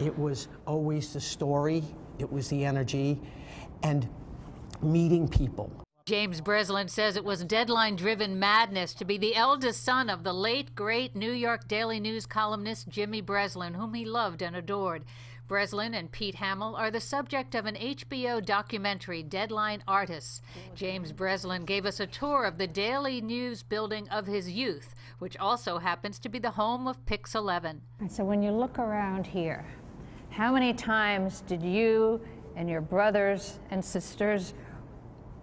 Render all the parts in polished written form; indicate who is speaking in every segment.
Speaker 1: It was always the story, it was the energy, and meeting people.
Speaker 2: James Breslin says it was deadline-driven madness to be the eldest son of the late, great New York Daily News columnist Jimmy Breslin, whom he loved and adored. Breslin and Pete Hamill are the subject of an HBO documentary, Deadline Artists. James Breslin gave us a tour of the Daily News building of his youth, which also happens to be the home of Pix 11.
Speaker 3: And so when you look around here, how many times did you and your brothers and sisters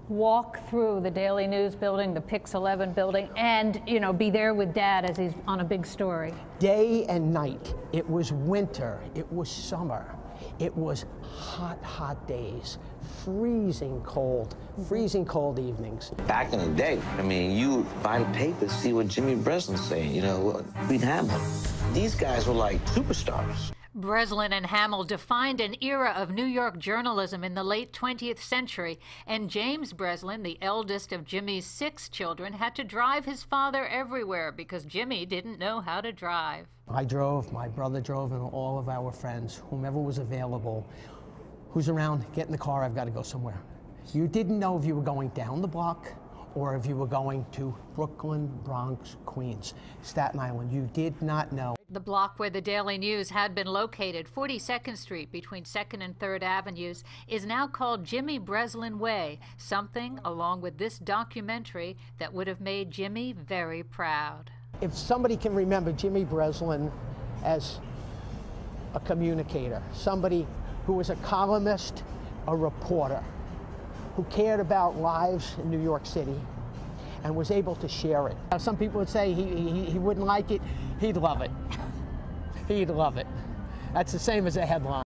Speaker 3: walk through the Daily News building, the Pix 11 building, and, you know, be there with Dad as he's on a big story?
Speaker 1: Day and night. It was winter, it was summer, it was hot, hot days, freezing cold evenings.
Speaker 4: Back in the day, I mean, you would buy the paper, see what Jimmy Breslin's saying, you know, Pete Hamill. These guys were like superstars.
Speaker 2: Breslin and Hamill defined an era of New York journalism in the late 20th century, and James Breslin, the eldest of Jimmy's 6 children, had to drive his father everywhere because Jimmy didn't know how to drive.
Speaker 1: I drove, my brother drove, and all of our friends, whomever was available, who's around, get in the car, I've got to go somewhere. You didn't know if you were going down the block or if you were going to Brooklyn, Bronx, Queens, Staten Island. You did not know.
Speaker 2: The block where the Daily News had been located, 42nd Street between 2nd and 3rd Avenues, is now called Jimmy Breslin Way, something, along with this documentary, that would have made Jimmy very proud.
Speaker 1: If somebody can remember Jimmy Breslin as a communicator, somebody who was a columnist, a reporter, who cared about lives in New York City and was able to share it. Some people would say he wouldn't like it. He'd love it. He'd love it. That's the same as a headline.